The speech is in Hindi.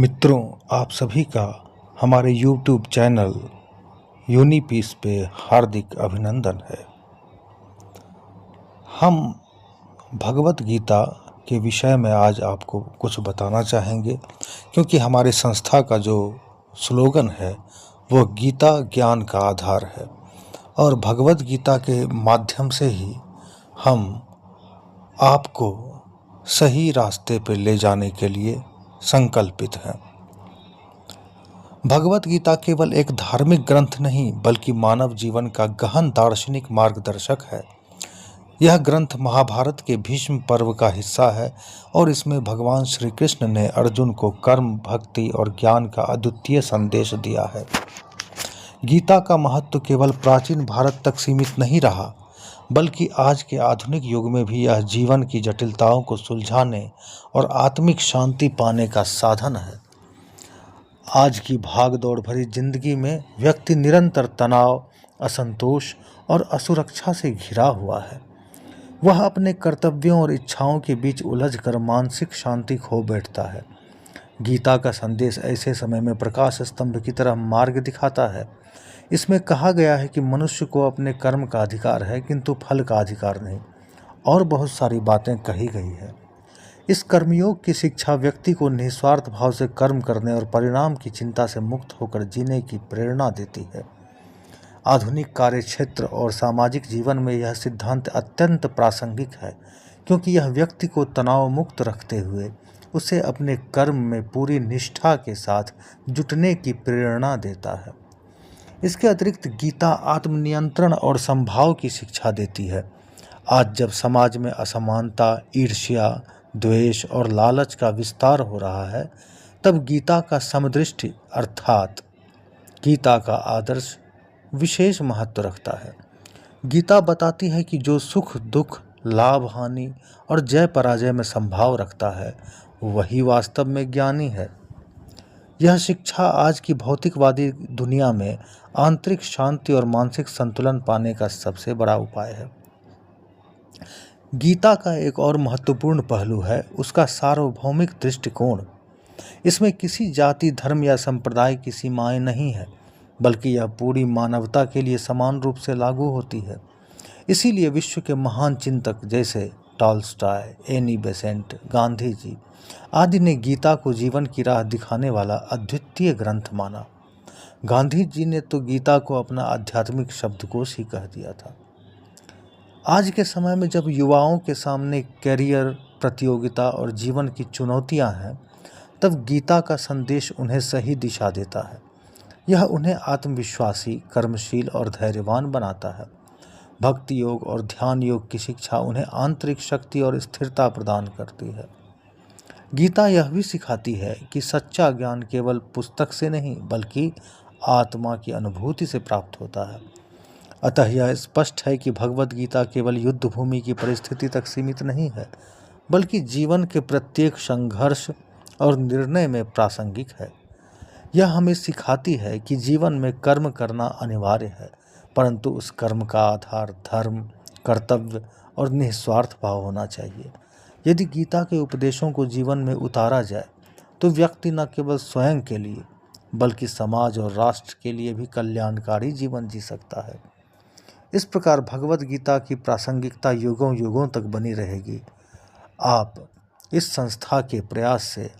मित्रों, आप सभी का हमारे YouTube चैनल यूनिपीस पे हार्दिक अभिनंदन है। हम भगवत गीता के विषय में आज आपको कुछ बताना चाहेंगे, क्योंकि हमारी संस्था का जो स्लोगन है वो गीता ज्ञान का आधार है और भगवत गीता के माध्यम से ही हम आपको सही रास्ते पर ले जाने के लिए संकल्पित हैं। भगवत गीता केवल एक धार्मिक ग्रंथ नहीं बल्कि मानव जीवन का गहन दार्शनिक मार्गदर्शक है। यह ग्रंथ महाभारत के भीष्म पर्व का हिस्सा है और इसमें भगवान श्री कृष्ण ने अर्जुन को कर्म, भक्ति और ज्ञान का अद्वितीय संदेश दिया है। गीता का महत्व केवल प्राचीन भारत तक सीमित नहीं रहा, बल्कि आज के आधुनिक युग में भी यह जीवन की जटिलताओं को सुलझाने और आत्मिक शांति पाने का साधन है। आज की भाग-दौड़ भरी जिंदगी में व्यक्ति निरंतर तनाव, असंतोष और असुरक्षा से घिरा हुआ है। वह अपने कर्तव्यों और इच्छाओं के बीच उलझकर मानसिक शांति खो बैठता है। गीता का संदेश ऐसे समय में प्रकाश स्तंभ की तरह मार्ग दिखाता है। इसमें कहा गया है कि मनुष्य को अपने कर्म का अधिकार है, किंतु फल का अधिकार नहीं, और बहुत सारी बातें कही गई है। इस कर्मयोग की शिक्षा व्यक्ति को निस्वार्थ भाव से कर्म करने और परिणाम की चिंता से मुक्त होकर जीने की प्रेरणा देती है। आधुनिक कार्यक्षेत्र और सामाजिक जीवन में यह सिद्धांत अत्यंत प्रासंगिक है, क्योंकि यह व्यक्ति को तनाव मुक्त रखते हुए उसे अपने कर्म में पूरी निष्ठा के साथ जुटने की प्रेरणा देता है। इसके अतिरिक्त गीता आत्मनियंत्रण और समभाव की शिक्षा देती है। आज जब समाज में असमानता, ईर्ष्या, द्वेष और लालच का विस्तार हो रहा है, तब गीता का समदृष्टि अर्थात गीता का आदर्श विशेष महत्व रखता है। गीता बताती है कि जो सुख दुख, लाभ हानि और जय पराजय में संभाव रखता है वही वास्तव में ज्ञानी है। यह शिक्षा आज की भौतिकवादी दुनिया में आंतरिक शांति और मानसिक संतुलन पाने का सबसे बड़ा उपाय है। गीता का एक और महत्वपूर्ण पहलू है उसका सार्वभौमिक दृष्टिकोण। इसमें किसी जाति, धर्म या संप्रदाय की सीमाएं नहीं है, बल्कि यह पूरी मानवता के लिए समान रूप से लागू होती है। इसीलिए विश्व के महान चिंतक जैसे Tolstoy, Annie Besant, Gandhi ji आदि ने गीता को जीवन की राह दिखाने वाला अद्वितीय ग्रंथ माना। गांधी जी ने तो गीता को अपना आध्यात्मिक शब्दकोश ही कह दिया था। आज के समय में जब युवाओं के सामने करियर, प्रतियोगिता और जीवन की चुनौतियां हैं, तब गीता का संदेश उन्हें सही दिशा देता है। यह उन्हें आत्मविश्वासी, कर्मशील और धैर्यवान बनाता है। भक्ति योग और ध्यान योग की शिक्षा उन्हें आंतरिक शक्ति और स्थिरता प्रदान करती है। गीता यह भी सिखाती है कि सच्चा ज्ञान केवल पुस्तक से नहीं बल्कि आत्मा की अनुभूति से प्राप्त होता है। अतः यह स्पष्ट है कि भगवत गीता केवल युद्ध भूमि की परिस्थिति तक सीमित नहीं है, बल्कि जीवन के प्रत्येक संघर्ष और निर्णय में प्रासंगिक है। यह हमें सिखाती है कि जीवन में कर्म करना अनिवार्य है, परंतु उस कर्म का आधार धर्म, कर्तव्य और निस्वार्थ भाव होना चाहिए। यदि गीता के उपदेशों को जीवन में उतारा जाए तो व्यक्ति न केवल स्वयं के लिए बल्कि समाज और राष्ट्र के लिए भी कल्याणकारी जीवन जी सकता है। इस प्रकार भगवत गीता की प्रासंगिकता युगों युगों तक बनी रहेगी। आप इस संस्था के प्रयास से